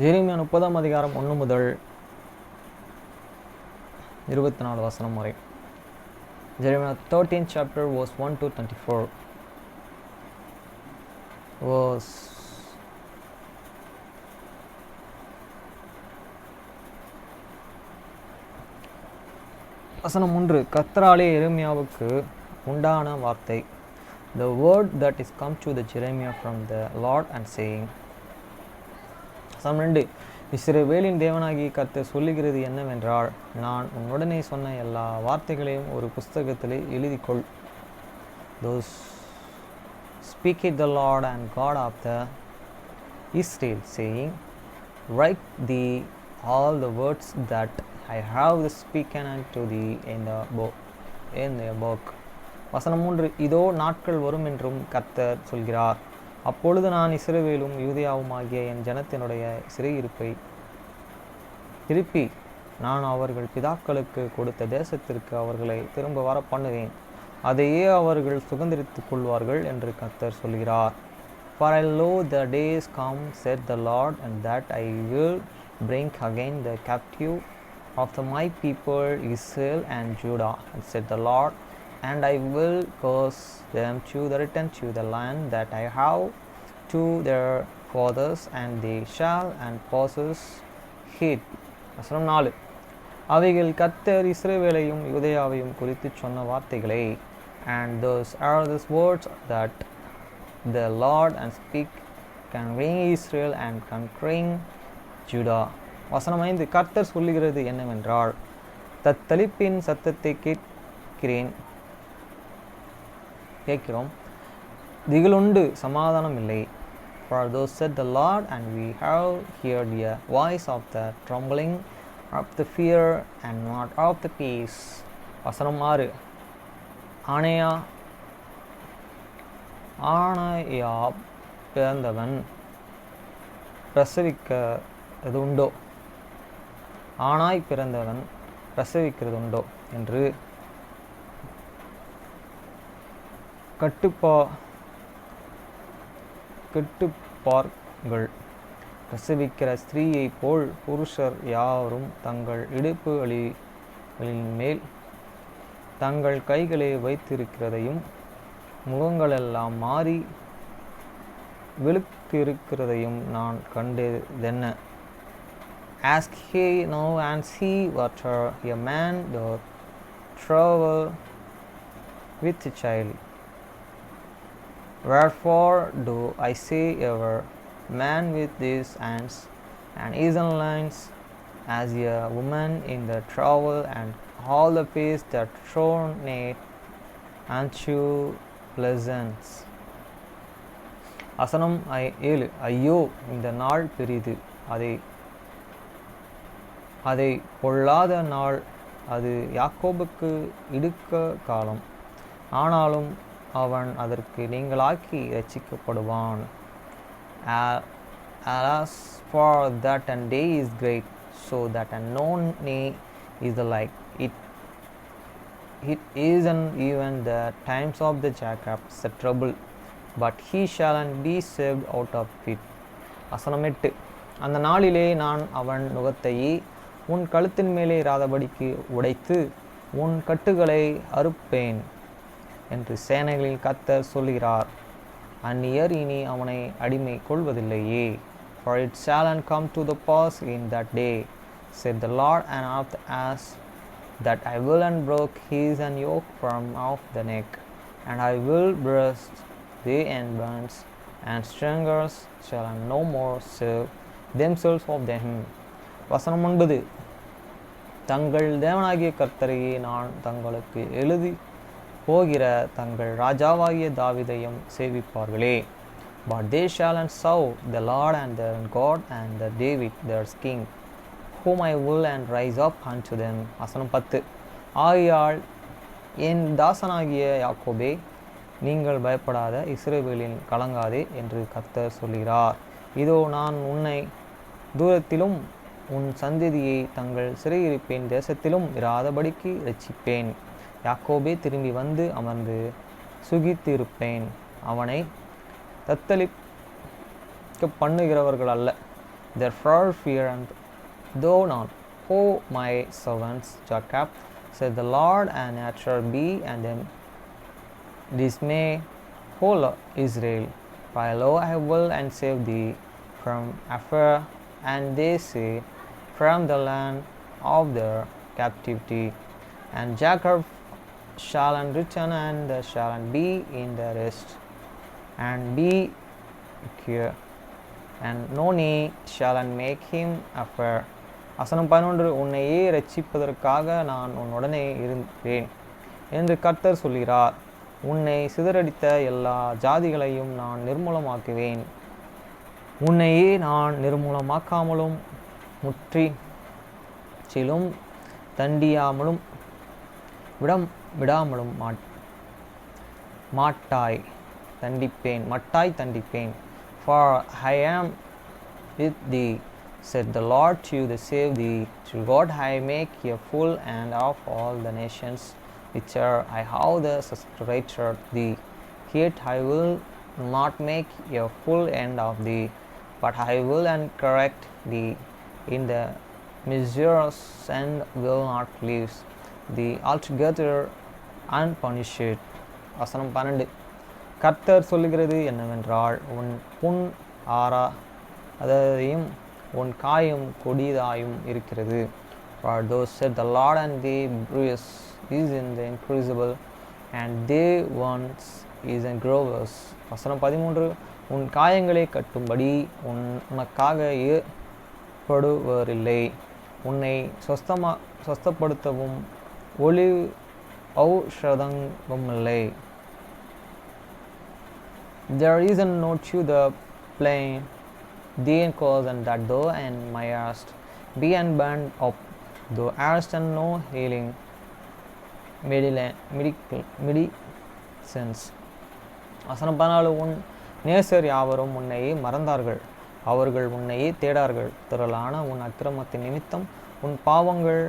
எரேமியா 30ஆம் அதிகாரம் 1 முதல் 24 வசனம் வரை. Jeremiah 13th chapter verse 1 to 24. வசனம் 1. கர்த்தராலே எரேமியாவுக்கு உண்டான வார்த்தை. The word that is come to the Jeremiah from the Lord and saying. வசனம் 2. இஸ்ரவேலின் தேவனாகிய கர்த்தர் சொல்லுகிறது என்னவென்றால், நான் உன்னுடனே சொன்ன எல்லா வார்த்தைகளையும் ஒரு புஸ்தகத்திலே எழுதிக்கொள். Those speak it the Lord and God of the Israel, saying, write thee all the words that I have spoken unto thee in the book. வசனம் 3. இதோ நாட்கள் வரும் என்றும் கர்த்தர் சொல்கிறார், அப்பொழுது நான் இஸ்ரவேலும் யூதேயாவுமாகிய என் ஜனத்தினுடைய சிறையிருப்பை திருப்பி நான் அவர்கள் பிதாக்களுக்கு கொடுத்த தேசத்திற்கு அவர்களை திரும்ப வர பண்ணுவேன், அதையே அவர்கள் சுதந்திரித்துக் கொள்வார்கள் என்று கர்த்தர் சொல்கிறார். For I know the days come, said the Lord, and that I will bring again the captive of my people Israel and Judah, said the Lord, and I will cause them to return to the land that I have to their fathers, and they shall and possess it. வசனம் 4. அவைகள் கர்த்தர் இஸ்ரவேலையும் யூதேயாவையும் குறித்து சொன்ன வார்த்தைகளே. And those are the words that the Lord and speak conquering Israel and conquering Judah. வசனம் 5. கர்த்தர் சொல்லுகிறது என்னவென்றால், தத்தளிப்பின் சத்தத்தை கேட்கிறோம், திகிலுண்டு சமாதானம் இல்லை. For those said the Lord, and we have heard the voice of the trembling, of the fear, and not of the peace. வசனம் 6. ஆணையா பிறந்தவன் பிரசவிக்கிறது உண்டோ, ஆணாய் பிறந்தவன் பிரசவிக்கிறது உண்டோ என்று கட்டுப்பார்கள். பிரசவிக்கிற ஸ்திரீயை போல் புருஷர் யாரும் தங்கள் இடுப்புகளின் மேல் தங்கள் கைகளை வைத்திருக்கிறதையும் முகங்களெல்லாம் மாறி வெளுத்திருக்கிறதையும் நான் கண்டதென்ன. Ask ye now and see what a man doth travel with a child. Wherefore do I say ever man with these hands and his lines as a woman in the travel, and all the face that throneth unto pleasance. வசனம் 7. ஐயோ, இந்த நாள் பெரிது, அதை பொல்லாத நாள், அது யாக்கோபுக்கு இடுக்க காலம், ஆனாலும் அவன் அதற்கு நீங்களாக்கி ரட்சிக்கப்படுவான். Alas, for that a day is great, so that a known day is like it. It isn't even the times of the Jacob's trouble, but he shall be saved out of it. வசனம் 8. அந்த நாளிலே நான் அவன் நுகத்தையே உன் கழுத்தின் மேலே இராதபடிக்கு உடைத்து உன் கட்டுகளை அறுப்பேன் என்று சேனைகளில் கர்த்தர் சொல்கிறார். அந்நியர் இனி அவனை அடிமை கொள்வதில்லையே. For it shall come to the pass in that day, said the Lord, and of the ass, that I will unbroke his and yoke from off the neck, and I will burst thee and bonds, and strangers shall no more serve themselves of them. வசனம் 9. தங்கள் தேவனாகிய கர்த்தரையே நான் தங்களுக்கு எழுதி போகிற தங்கள் ராஜாவாகிய தாவீதையும் சேவிப்பார்களே. But they shall serve the Lord and their God and the David their king, whom I will and rise up unto them. வசனம் 10. ஆகையால் என் தாசனாகிய யாக்கோபே, நீங்கள் பயப்படாத, இஸ்ரவேலின் கலங்காதே என்று கர்த்தர் சொல்கிறார். இதோ நான் உன்னை தூரத்திலும் உன் சந்ததியை தங்கள் சிறையிருப்பின் தேசத்திலும் இராதபடிக்கு இரட்சிப்பேன். யாக்கோபே திரும்பி வந்து அமர்ந்து சுகித்திருப்பேன். அவனை தத்தளிக்க பண்ணுகிறவர்கள் அல்ல, Therefore fear and thou not, O my servants Jacob, said the Lord, and it shall be, and them dismay, O Israel. For lo, I will and save thee from afar, and they say, from the land of their captivity. And Jacob shall return, and shall be in the rest, and be secure, and no knee shall make him afar. வசனம் 11, உன்னையே ரட்சிப்பதற்காக நான் உன்னுடனே இருந்தேன் என்று கர்த்தர் சொல்கிறார். உன்னை சிதறடித்த எல்லா ஜாதிகளையும் நான் நிர்மூலமாக்குவேன். உன்னையே நான் நிர்மூலமாக்காமலும் முற்றிலும் தண்டியாமலும் விடாமலும் மட்டாய் தண்டிப்பேன். For I am with thee, said the Lord to you that save thee. To God I make a full end of all the nations which I have separated thee. Yet I will not make a full end of thee, but I will and correct thee in the measures, and will not leave thee altogether unpunished. வசனம் 12, கர்த்தர் சொல்லுகிறது என்னவென்றால், உன் புண் ஆறாததையும் உன் காயம் கொடியதாயும் இருக்கிறது. For those said the Lord, and they bruise is in the increasable, and they once is in growers. வசனம் 13, உன் காயங்களை கட்டும்படி உனக்காக ஏற்படுவரில்லை, உன்னை சொஸ்தப்படுத்தவும் ஔஷதங்குமில்லை. There is no to the plain, thee and cause, and that thou and my hast be and burned up, thou hast and no healing medicines. வசனம் 14, உன் நேசர் யாவரும் உன்னையே மறந்தார்கள், அவர்கள் உன்னையே தேடார்கள். திரளான உன் அக்கிரமத்தின் நிமித்தம், உன் பாவங்கள்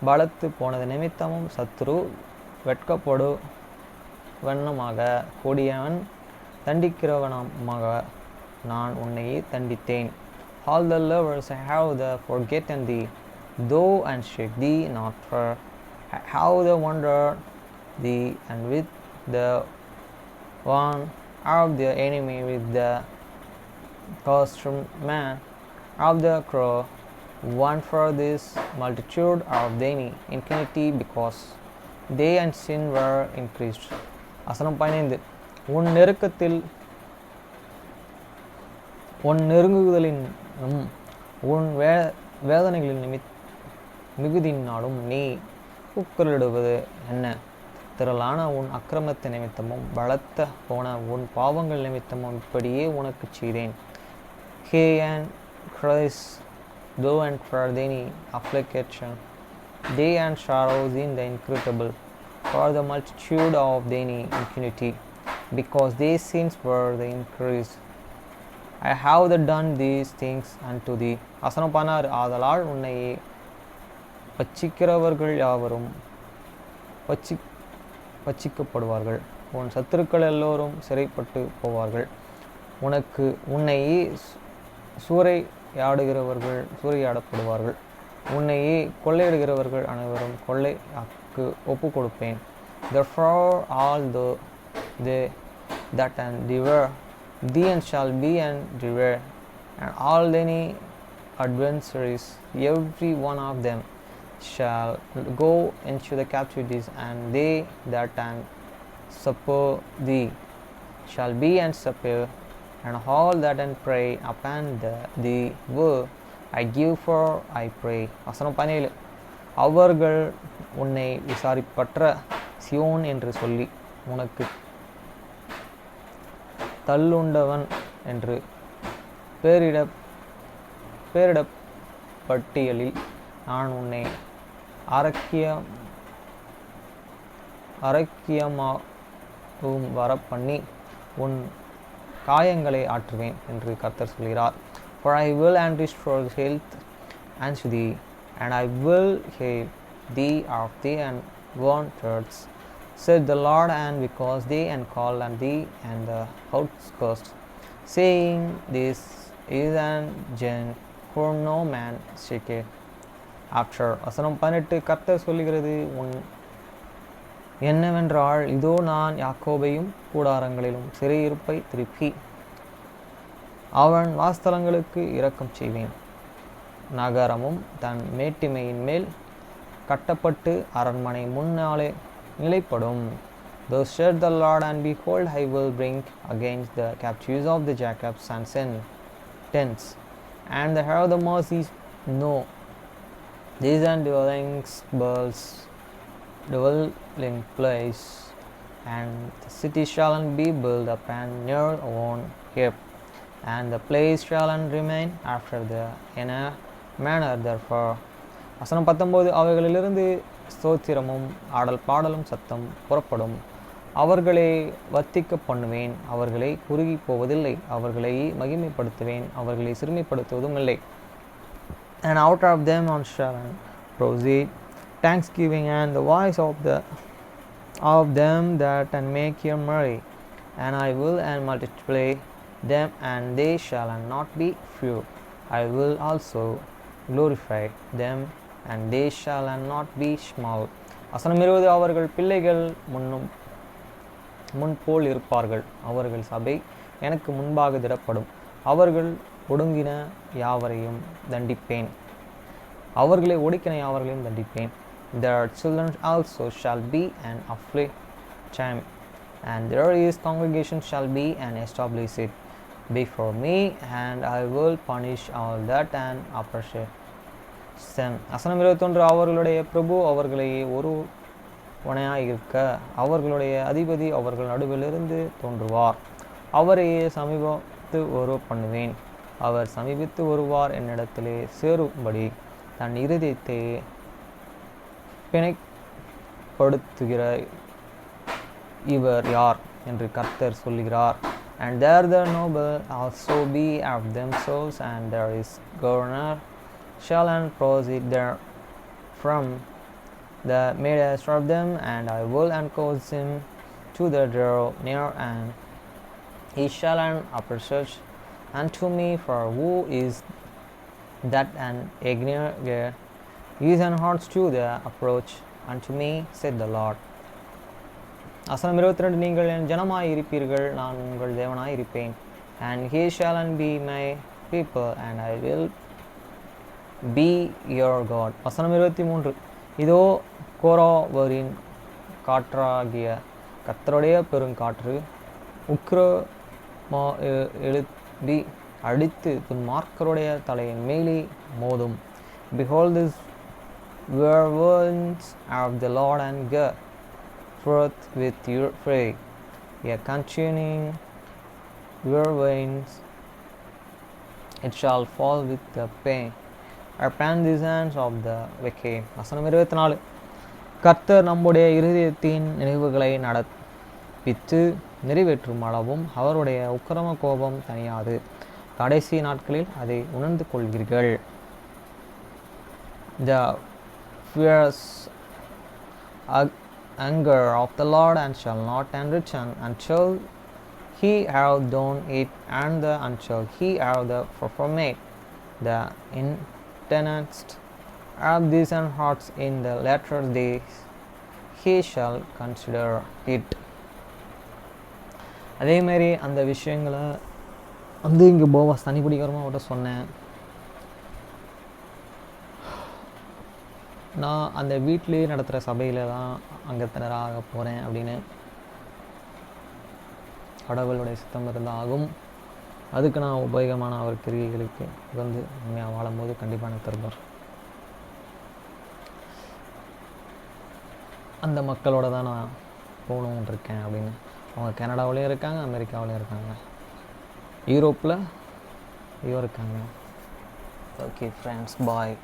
பலத்து போனது நிமித்தமும், சத்துரு வெட்கப்படு வண்ணமாக, கொடியவன் தண்டிக்கிறவனமாக நான் உன்னையே தண்டித்தேன். All the lovers have forgotten thee, though and shake thee not, for how they wondered thee, and with the one of the enemy, with the costume man of the crow, one for this multitude of thine iniquity, because they and sin were increased. வசனம் 15, உன் நெருங்குதலினும் உன் வேதனைகளின் மிகுதியினாலும் நீ கூக்குரலிடுவது என்ன? திரளான உன் அக்கிரமத்தின் நிமித்தமும் பலத்த போன உன் பாவங்கள் நிமித்தமும் இப்படியே உனக்கு செய்தேன். He and Christ, though and for thine affliction, they and sorrows in the incredible, for the multitude of thine iniquity, because their sins were the increased. I have done these things unto thee. வசனம் 16, ஆதலால் உன்னை பட்சிக்கிறவர்கள் யாவரும் பட்சிக்கப்படுவார்கள், உன் சத்துருக்கள் எல்லோரும் சிறைப்பட்டு போவார்கள். உன்னையே சூறையாடப்படுவார்கள், உன்னையே கொள்ளையிடுகிறவர்கள் அனைவரும் கொள்ளைக்கு ஒப்பு கொடுப்பேன். Therefore all they that and devour thee and shall be and devour, and all thine adversaries, every one of them shall go into the captivities, and they that and support thee shall be and support, and all that and pray upon thee will I give, for I pray. வசனம் 17, அவர்கள் உன்னை விசாரிப்பற்ற Zion என்று சொல்லி உனக்கு தள்ளுண்டவன் என்று பேரிடப்பட்டியலில் நான் உன்னை அரக்கியமாகவும் வரப்பண்ணி உன் காயங்களை ஆற்றுவேன் என்று கர்த்தர் சொல்கிறார். For I will and restore health unto thee, and I will heal thee of thee and wounds, said the Lord. And because they and call on thee and the outcast, saying, this is an whom no man seeketh after. வசனம் 18 கர்த்தர் சொல்லுகிறது என்னவென்றால், இதோ நான் யாக்கோபையும் கூடாரங்களிலும் சிறையிருப்பை திருப்பி அவன் வாஸ்தலங்களுக்கு இரக்கம் செய்வேன். நகரமும் தன் மேட்டிமையின் மேல் கட்டப்பட்டு அரண்மனை முன்னாலே நிலைப்படும். Thus said the Lord, and behold, I will bring against the captives of the Jacob's and send tents, and the hair of the mercies know these and dwelling place, and the city shall be built up and near on hip, and the place shall remain after the inner manner therefore. வசனம் 19 அவைகளிலிருந்து ஸ்தோத்திரமும் ஆடல் பாடலும் சத்தம் புறப்படும். அவர்களை வர்த்திக்க பண்ணுவேன், அவர்களை குறுகி போவதில்லை. அவர்களை மகிமைப்படுத்துவேன், அவர்களை சிறுமைப்படுத்துவதும் இல்லை. And out of them on shall proceed thanksgiving and the voice of them that make you merry. And I will and multiply them, and they shall not be few. I will also glorify them, and they shall not be small. வசனம் 20 அவர்கள் பிள்ளைகள் முன்போல் இருப்பார்கள். அவர்கள் சபை எனக்கு முன்பாக திடப்படும். அவர்கள் ஒடுங்கின யாவரையும் தண்டிப்பேன், அவர்களை ஒடுக்கின யாவர்களையும் தண்டிப்பேன். Their children also shall be an affliction, and their congregation shall be and establish it before me, and I will punish all that and oppress them. வசனம் 21 அவர்களுடைய பிரபு அவர்களை ஒருவனாயிருக்க, அவர்களுடைய அதிபதி அவர்கள் நடுவிலிருந்து தோன்றுவார். அவரையே சமீபத்து பண்ணுவேன். அவர் சமீபித்து வருவார், என்னிடத்திலே சேரும்படி தன் இருதயத்தை பிணைப்படுத்துகிற இவர் யார் என்று கர்த்தர் சொல்லுகிறார். And there the noble also be of themselves, and there is governor shall and proceed there from the midst of them, and I will and cause him to the draw near, and he shall and approach unto me, for who is that an ignorant is and hearts to the approach unto me, said the Lord. வசனம் 22 நீங்கள் என் ஜனமாய் இருப்பீர்கள், நான் உங்கள் தேவனாய் இருப்பேன். And he shall be my people, and I will be your God. வசனம் 23 இதோ கோராவரின் காற்றாகிய கர்த்தருடைய பெருங்காற்று உக்கிரமா எழுப்பி அடித்து துன்மார்க்கருடைய தலையின் மேலே மோதும். Behold, this whirlwinds of the Lord, and go forth with your prey, a consuming whirlwinds, it shall fall with the pain upon the hands of the wicked. வசனம் 24 கர்த்தர் நம்முடைய இருதயத்தின் நினைவுகளை நடப்பித்து நிறைவேற்றும் அளவும் அவருடைய உக்கிரம கோபம் தனியாது. கடைசி நாட்களில் அதை உணர்ந்து கொள்கிறீர்கள். The fierce anger of the Lord and shall not return until he have done it, and until he have performed it. The intents of these hearts in the latter days he shall consider it. அதே மாதிரி அந்த விஷயங்களை இங்கே Boaz தனிப்படிக்கிறமாக அவட்ட சொன்னேன். நான் அந்த வீட்டிலே நடத்துகிற சபையில் தான் அங்கத்தினராக போகிறேன் அப்படின்னு கடவுளுடைய சித்தம் இருந்தாகும். அதுக்கு நான் உபயோகமான அவர் கிரியைகளுக்கு உண்மையாக வாழும்போது கண்டிப்பாக எனக்கு தருவார். அந்த மக்களோட தான் நான் போகணுன்னு இருக்கேன் அப்படின்னு. அவங்க கனடாவிலையும் இருக்காங்க, அமெரிக்காவிலையும் இருக்காங்க, யூரோப்பில் இருக்காங்க. ஓகே ஃப்ரெண்ட்ஸ், பாய்.